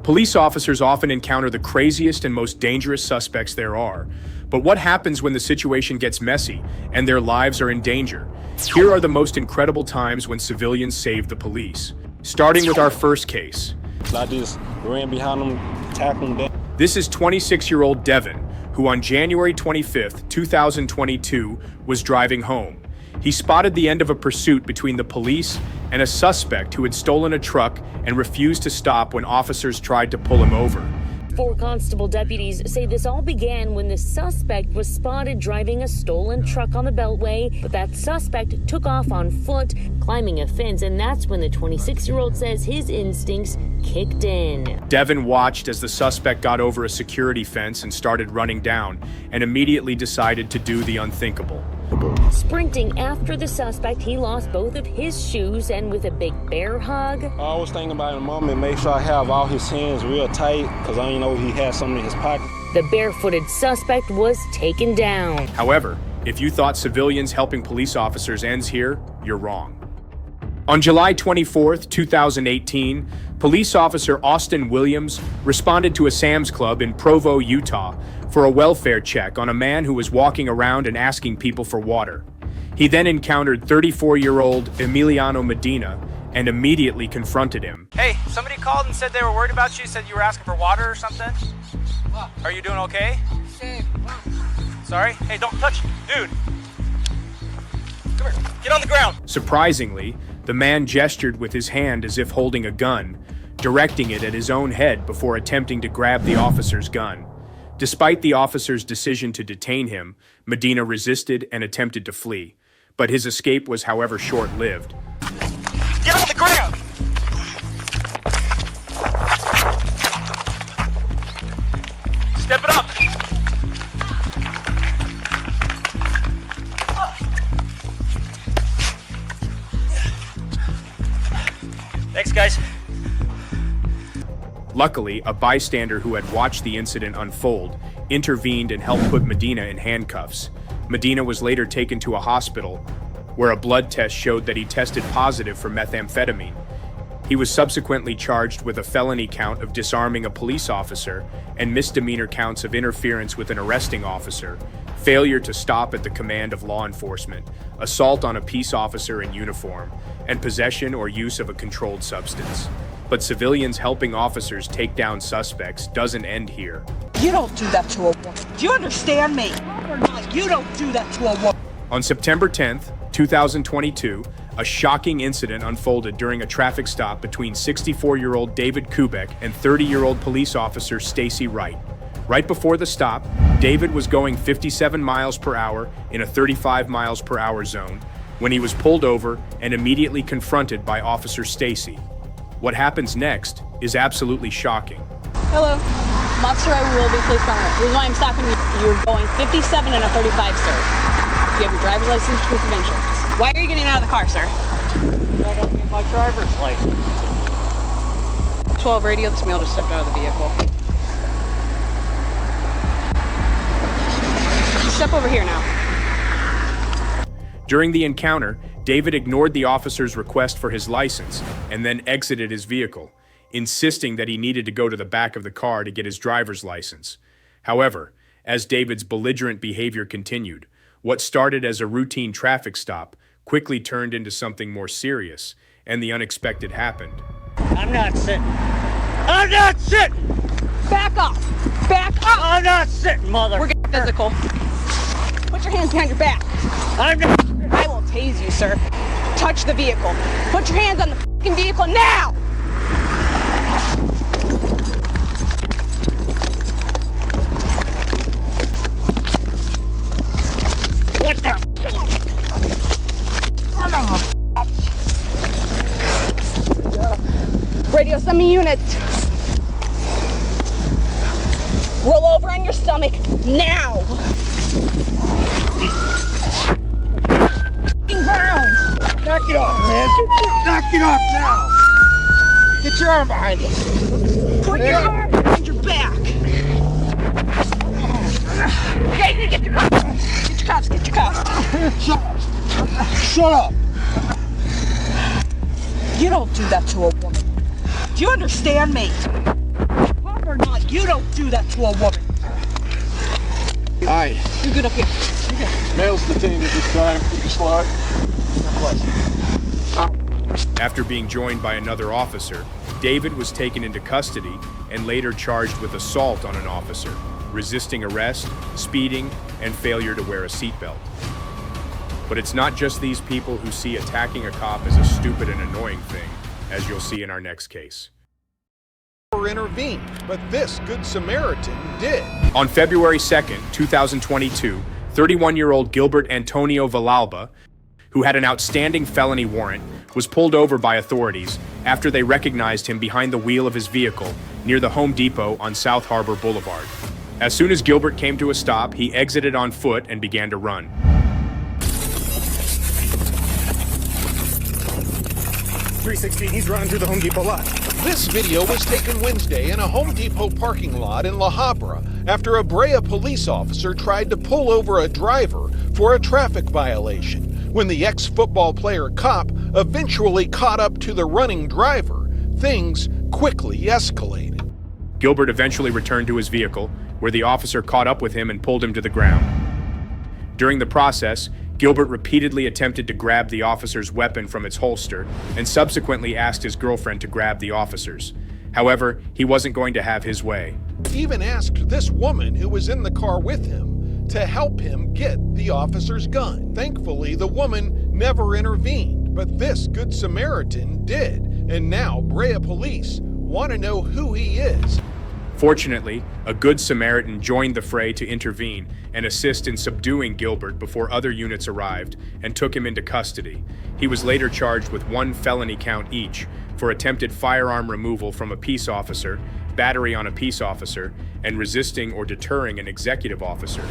Police officers often encounter the craziest and most dangerous suspects there are. But what happens when the situation gets messy and their lives are in danger? Here are the most incredible times when civilians save the police. Starting with our first case. I just ran behind them, tackled them. This is 26-year-old Devin, who on January 25th, 2022, was driving home. He spotted the end of a pursuit between the police and a suspect who had stolen a truck and refused to stop when officers tried to pull him over. 4 constable deputies say this all began when the suspect was spotted driving a stolen truck on the Beltway, but that suspect took off on foot, climbing a fence, and that's when the 26-year-old says his instincts kicked in. Devin watched as the suspect got over a security fence and started running down, and immediately decided to do the unthinkable. Sprinting after the suspect, he lost both of his shoes, and with a big bear hug. I was thinking about in a moment, make sure I have all his hands real tight, because I didn't know he had something in his pocket. The barefooted suspect was taken down. However, if you thought civilians helping police officers ends here, you're wrong. On July 24th, 2018, police officer Austin Williams responded to a Sam's Club in Provo, Utah, for a welfare check on a man who was walking around and asking people for water. He then encountered 34-year-old Emiliano Medina and immediately confronted him. Hey, somebody called and said they were worried about you, said you were asking for water or something. Are you doing okay? Sorry? Hey, don't touch, dude. Come here, get on the ground. Surprisingly, the man gestured with his hand as if holding a gun, directing it at his own head before attempting to grab the officer's gun. Despite the officer's decision to detain him, Medina resisted and attempted to flee, but his escape was, however, short-lived. Get on the ground! Step it up! Thanks, guys. Luckily, a bystander who had watched the incident unfold intervened and helped put Medina in handcuffs. Medina was later taken to a hospital, where a blood test showed that he tested positive for methamphetamine. He was subsequently charged with a felony count of disarming a police officer and misdemeanor counts of interference with an arresting officer, failure to stop at the command of law enforcement, assault on a peace officer in uniform, and possession or use of a controlled substance. But civilians helping officers take down suspects doesn't end here. You don't do that to a woman. Do you understand me? You don't do that to a woman. On September 10th, 2022, a shocking incident unfolded during a traffic stop between 64-year-old David Kubek and 30-year-old police officer Stacy Wright. Right before the stop, David was going 57 miles per hour in a 35 miles per hour zone when he was pulled over and immediately confronted by Officer Stacy. What happens next is absolutely shocking. Hello. Officer, I will be placed on it. The reason why I'm stopping you, you're going 57 and a 35, sir. You have your driver's license, proof of insurance. Why are you getting out of the car, sir? I don't get my driver's license. 12 radio, this male just stepped out of the vehicle. Step over here now. During the encounter, David ignored the officer's request for his license and then exited his vehicle, insisting that he needed to go to the back of the car to get his driver's license. However, as David's belligerent behavior continued, what started as a routine traffic stop quickly turned into something more serious, and the unexpected happened. I'm not sitting. I'm not sitting! Back up! Back up! I'm not sitting, mother. We're getting physical. Put your hands behind your back. I'm not. I will tase you, sir. Touch the vehicle. Put your hands on the fucking vehicle now! What the? Radio, send me units. Roll over on your stomach now. Ground. Knock it off, man. Knock it off now. Get your arm behind you. Put your arm behind your back. Okay, get your cuffs. Get your cuffs. Get your cuffs. Shut up. You don't do that to a woman. Do you understand me? Pop or not, you don't do that to a woman. Alright, You're good up here. You're good. male's detained at this time. You can slide. After being joined by another officer, David was taken into custody and later charged with assault on an officer, resisting arrest, speeding, and failure to wear a seatbelt. But it's not just these people who see attacking a cop as a stupid and annoying thing, as you'll see in our next case. Intervened, but this Good Samaritan did. On February 2nd, 2022, 31-year-old Gilbert Antonio Villalba, who had an outstanding felony warrant, was pulled over by authorities after they recognized him behind the wheel of his vehicle near the Home Depot on South Harbor Boulevard. As soon as Gilbert came to a stop, he exited on foot and began to run. 316, he's running through the Home Depot lot. This video was taken Wednesday in a Home Depot parking lot in La Habra after a Brea police officer tried to pull over a driver for a traffic violation. When the ex-football player cop eventually caught up to the running driver, things quickly escalated. Gilbert eventually returned to his vehicle, where the officer caught up with him and pulled him to the ground. During the process, Gilbert repeatedly attempted to grab the officer's weapon from its holster and subsequently asked his girlfriend to grab the officer's. However, he wasn't going to have his way. He even asked this woman who was in the car with him to help him get the officer's gun. Thankfully, the woman never intervened, but this Good Samaritan did, and now Brea police want to know who he is. Fortunately, a Good Samaritan joined the fray to intervene and assist in subduing Gilbert before other units arrived and took him into custody. He was later charged with 1 felony count each for attempted firearm removal from a peace officer, battery on a peace officer, and resisting or deterring an executive officer.